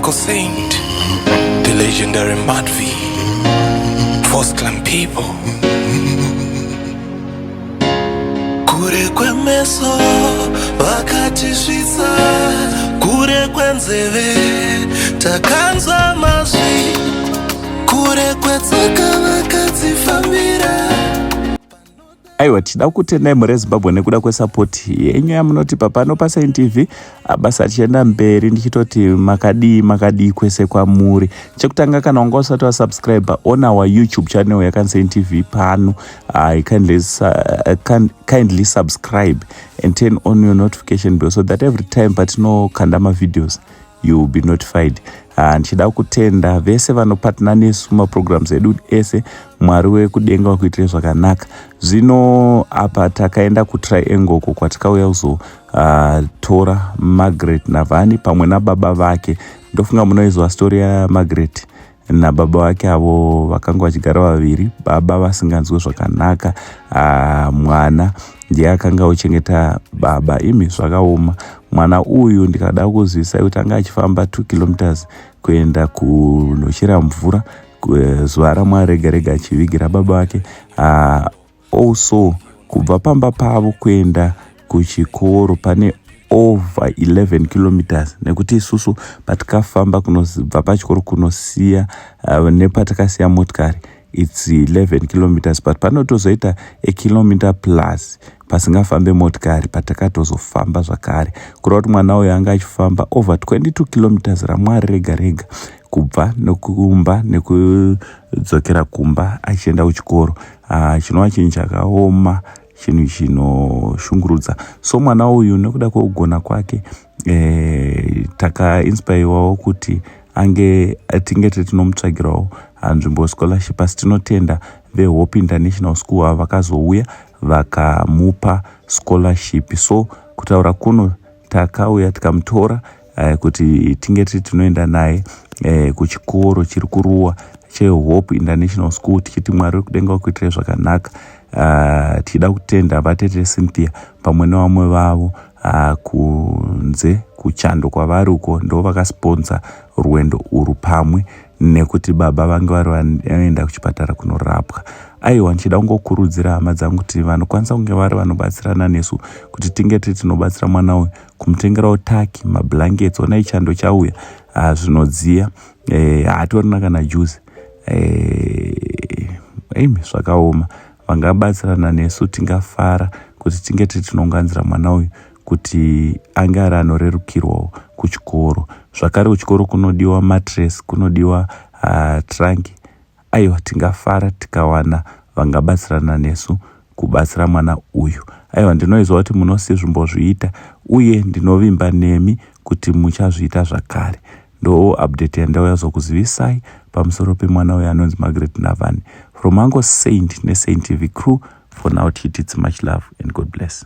Uncle Saint, the legendary Madvi, First Clan people. Kure kwemeso vakatishvitsa, kure kwenzeve takanzwa mazvi, kure kwetsoka vakatifambira. Aiwa, tida kutendai muri Zimbabwe nekuda kwesapoti yenyu yamunotipa pano paSaint TV. Basa tichienda mberi ndichitoti makadi kwese kwamuri. Chekutanga kana wanga usati wasubscribe on our YouTube channel yakanSaint TV pano, kindly subscribe and turn on your notification bell so that every time patinokanda videos you will be notified. Nchida kutenda vese vanopatana nesu maprograms edu ese, Mwari wekudenga wakuitire zvakanaka. Zvino apa takaenda kuTriangle uko kwatikauya kuzotora Margaret Navani pamwe nababa vake. Ndofunga munoizwa story ya Margaret nababa vake avo vakanga vachigara vaviri, baba vasinganzwe zvakanaka, mwana ndiye akanga uchengeta baba. Imi zvakaoma. Mwana uyu ndikada kuzivisa kuti anga achifamba 2 kilometers kuenda kunochera mvura zuva ramwe rega achivigira baba vake. Also kubva pamba pavo kuenda kuchikoro pane over 11 kilometers, nekuti isusu patikafamba kunobva pachikoro kunosiya nepatakasiya motikari it's 11 kilometers, but panotozoita a kilometer plus pasingafambe motikari patakatozofamba zvakare. Kureva kuti mwana uyu anga achifamba over 22 kilometers ramwari rega kubva nekumba nekudzokera kumba achienda kuchikoro. Chinova chinhu chakaoma, chinhu chinoshungurudza. So mwana uyu nekuda kwekugona kwake takainspirawo kuti tinge tinomutsvagirawo nzvimbo scholarship. Asi tinotenda veHope International School ava vakazouya vakamupa scholarship. So kutaura kuno takauya tikamutora kuti tinge tinoenda naye kuchikoro chiri kuruwa cheHope International School, tichiti Mwari wekudenga wakuitire zvakanaka. Tida kutenda vatete Cynthia pamwe nevamwe vavo kunze kuchando kwavari uko ndo vakasponsa rwendo uru pamwe nekuti baba vange vari vanoenda kuchipatara kunorapwa. Aiwa, nchida kungokurudzira hama dzangu kuti vanokwanisa kunge vari vanobatsirana nesu kuti tinge tinobatsira mwana uyu kumutengerawo taki, mablankets. Onai chando chauya zvinodziya, hatorina kana juice. Zvakaoma. Vangabatsirana nesu tingafara kuti tinge tinounganzira mwana uyu kuti ange ari anorerukirwawo kuchikoro. Zvakare kuchikoro kunodiwa mattress, kunodiwa trunk. Aiwa, tingafara tikawana vangabatsirana nesu kubatsira mwana uyu. Aiwa, ndinoizwa kuti munosizvimbozviita uye ndinovimba nemi kuti muchazviita zvakare. Ndo update yandauya zokuzivisai pamusoro pemwana uyu anonzi Margaret Navani. From Uncle Saint neSaint TV crew, for now it's much love and God bless.